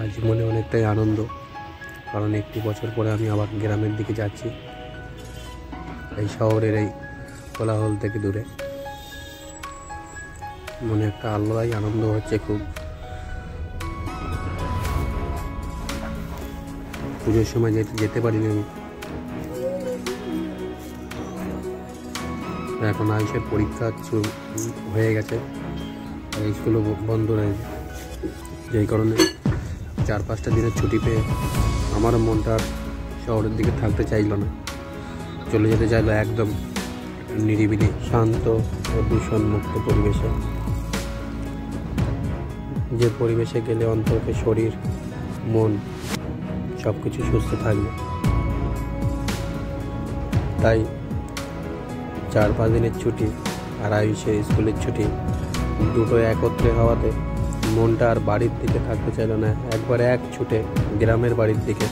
আজ মনে অনেকটাই আনন্দ, কারণ একটি বছর পরে আমি আবার গ্রামের দিকে যাচ্ছি, এই শহরের এই কোলাহল থেকে দূরে। মনে একটা আলাদাই আনন্দ হচ্ছে খুব। পুজোর সময় যেতে পারিনি আমি। এখন আয়ুষের পরীক্ষা হয়ে গেছে, স্কুলও বন্ধ রয়েছে, যেই কারণে 4-5টা দিনের ছুটি পেয়ে আমারও মনটা আর শহরের দিকে থাকতে চাইল না, চলে যেতে চাইলো একদম নিরিবিলি শান্ত ও দূষণমুক্ত পরিবেশে, যে পরিবেশে গেলে অন্তত শরীর মন সব কিছু সুস্থ থাকবে। তাই 4-5 দিনের ছুটি আর আয়ুষের স্কুলের ছুটি দুটো একত্রে হওয়াতে মনটা আর বাড়ির দিকে থাকতে চাইল না, একবারে এক ছুটে গ্রামের বাড়ির দিকে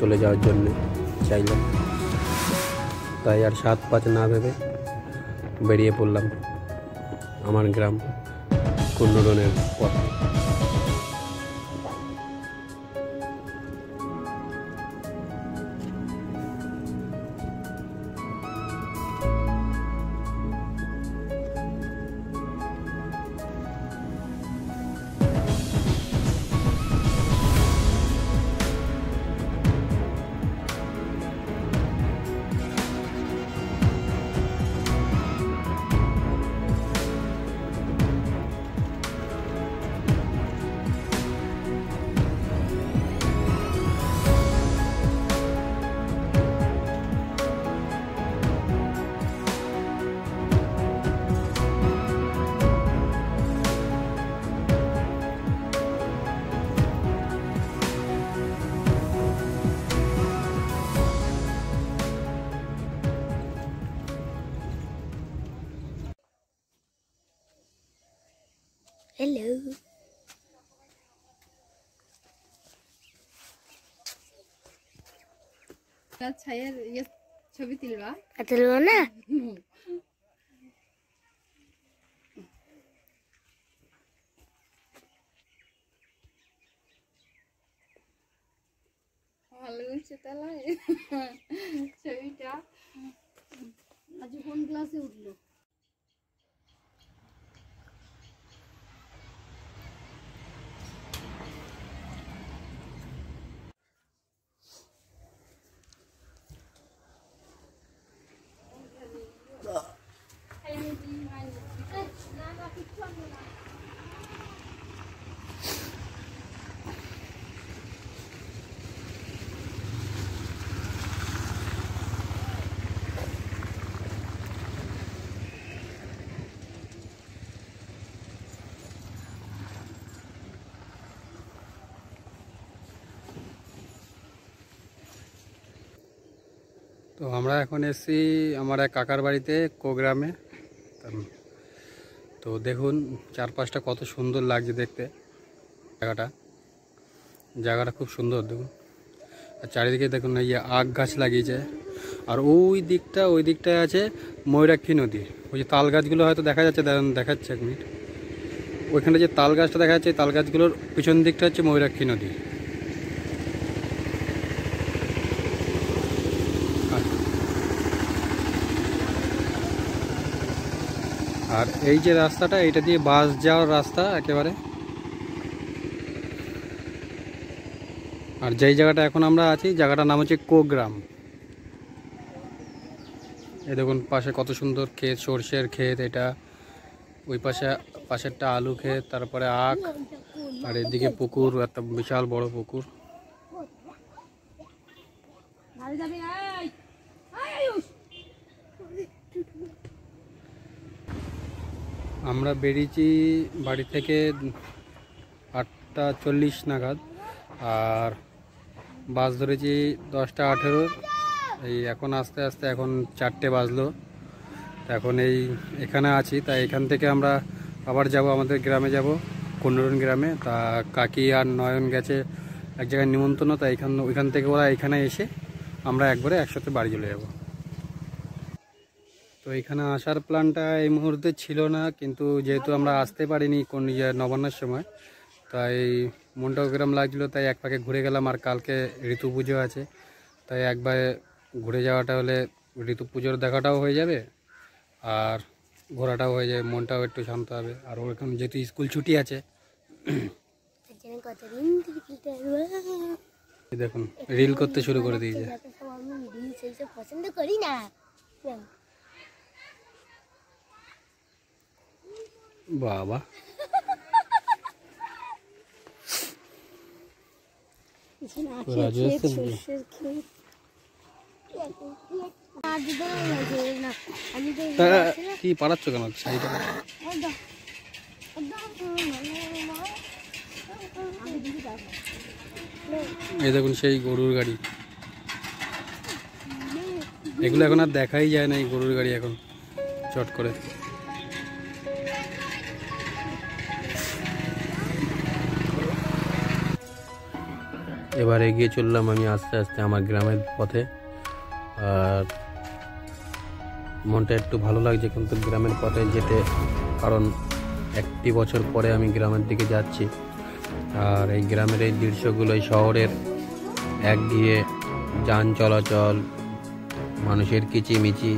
চলে যাওয়ার জন্য চাইল। তাই আর 7-5 না ভেবে বেরিয়ে পড়লাম আমার গ্রাম কুন্নরনের পথে। Hello. ছায়ার ছবি তুলবা না ভালো হয়েছে তাহলে ছবিটা। আজ কোন ক্লাসে উঠলো? তো আমরা এখন এসেছি আমার এক কাকার বাড়িতে কোগ্রামে। তো দেখুন চারপাশটা কত সুন্দর লাগছে দেখতে, জায়গাটা খুব সুন্দর দেখুন। আর চারিদিকে দেখুন এই আখ গাছ লাগিয়েছে, আর ওই দিকটায় আছে ময়ূরাক্ষী নদী। ওই যে তাল গাছগুলো হয়তো দেখা যাচ্ছে, দেখাচ্ছে এক মিনিট, ওইখানে যে তাল গাছটা দেখা যাচ্ছে, তাল গাছগুলোর পিছন দিকটা হচ্ছে ময়ূরাক্ষী নদী। আর এই যে রাস্তাটা, এটা দিয়ে বাস যাওয়ার রাস্তা একেবারে। আর যেই জায়গাটা এখন আমরা আছি, জায়গাটার নাম হচ্ছে কোগ্রাম। এই দেখুন পাশে কত সুন্দর ক্ষেত, সর্ষের ক্ষেত এটা, ওই পাশেরটা আলু ক্ষেত, তারপরে আখ, আর এদিকে পুকুর, একটা বিশাল বড় পুকুর। আমরা বেরিয়েছি বাড়ি থেকে 8:40 নাগাদ, আর বাস ধরেছি 10:18। এই এখন আস্তে আস্তে এখন 4টে বাজলো। এখন এখানে আছি, তাই এখান থেকে আমরা আবার যাব আমাদের গ্রামে, যাব কুন্নরন গ্রামে। তা কাকি আর নয়ন গেছে এক জায়গায় নিমন্ত্রণ, তাই ওইখান থেকে ওরা এখানে এসে আমরা একবারে একসাথে বাড়ি চলে যাব। তো এখানে আসার প্ল্যানটা এই মুহূর্তে ছিল না, কিন্তু যেহেতু আমরা আসতে পারিনি নবান্নের সময়, তাই মনটাও কিরম লাগছিলো, তাই এক পাকে ঘুরে গেলাম। আর কালকে ঋতু পুজো আছে, তাই একবারে ঘুরে যাওয়াটা হলে ঋতু পুজোর দেখাটাও হয়ে যাবে আর ঘোরাটাও হয়ে যাবে, মনটাও একটু শান্ত হবে। আর ওর এখন যেহেতু স্কুল ছুটি আছে, দেখুন রিল করতে শুরু করে দিয়েছে। পছন্দ করি না। বাবা রাজু এসছে কি পারাচ্ছ কেন শাড়িটা? এই দেখুন সেই গরুর গাড়ি, এগুলো এখন আর দেখাই যায় না, এই গরুর গাড়ি এখন চট করে। এবার এগিয়ে চললাম আমি আস্তে আস্তে আমার গ্রামের পথে। আর মনটা একটু ভালো লাগছে কিন্তু গ্রামের পথে যেতে, কারণ একটি বছর পরে আমি গ্রামের দিকে যাচ্ছি। আর এই গ্রামের এই দৃশ্যগুলো, এই শহরের একঘেয়ে যান চলাচল, মানুষের কিচিমিচি,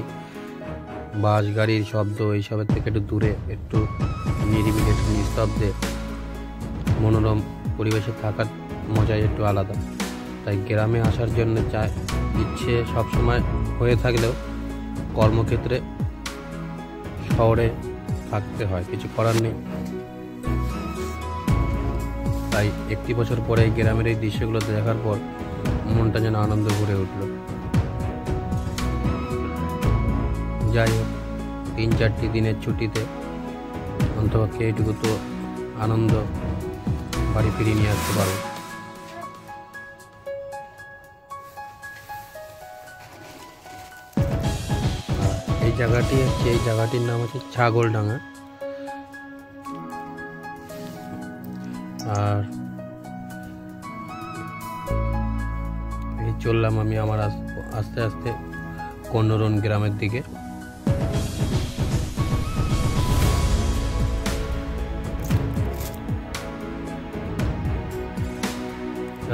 বাস গাড়ির শব্দ, এইসবের থেকে একটু দূরে, একটু নিরিবিলি, একটু নিস্তব্ধে মনোরম পরিবেশে থাকার মজাই একটু আলাদা। তাই গ্রামে আসার জন্য ইচ্ছে সবসময় হয়ে থাকলেও কর্মক্ষেত্রে শহরে থাকতে হয়, কিছু করার নেই। তাই একটি বছর পরে এই গ্রামের এই দৃশ্যগুলো দেখার পর মনটা যেন আনন্দ ভরে উঠল। যাই হোক, 3-4টি দিনের ছুটিতে অন্তপক্ষে এইটুকু তো আনন্দ বাড়ি ফিরিয়ে নিয়ে আসতে পারবো। এই জায়গাটি হচ্ছে, এই জায়গাটির নাম হচ্ছে ছাগলডাঙ্গা। আর এই চললাম আমি আমার আস্তে আস্তে কন্নরন গ্রামের দিকে।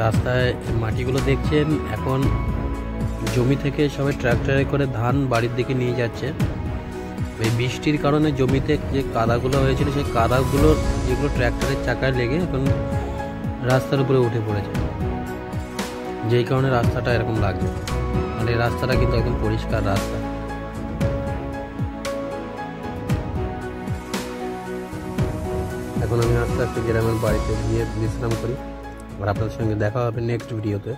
রাস্তায় মাটিগুলো দেখছেন, এখন জমি থেকে সবাই ট্রাক্টরে করে ধান বাড়ির দিকে নিয়ে যাচ্ছে। এই বৃষ্টির কারণে জমিতে যে কাদাগুলো হয়েছিল, সেই কাদাগুলো যেগুলো ট্র্যাক্টরের চাকায় লেগে এখন রাস্তার উপরে উঠে পড়েছে, যেই কারণে রাস্তাটা এরকম লাগছে। মানে রাস্তাটা কিন্তু একদম পরিষ্কার রাস্তা। এখন আমি আস্তে আস্তে গ্রামের বাড়িতে গিয়ে বিশ্রাম করি। আর আপনাদের সঙ্গে দেখা হবে নেক্সট ভিডিওতে।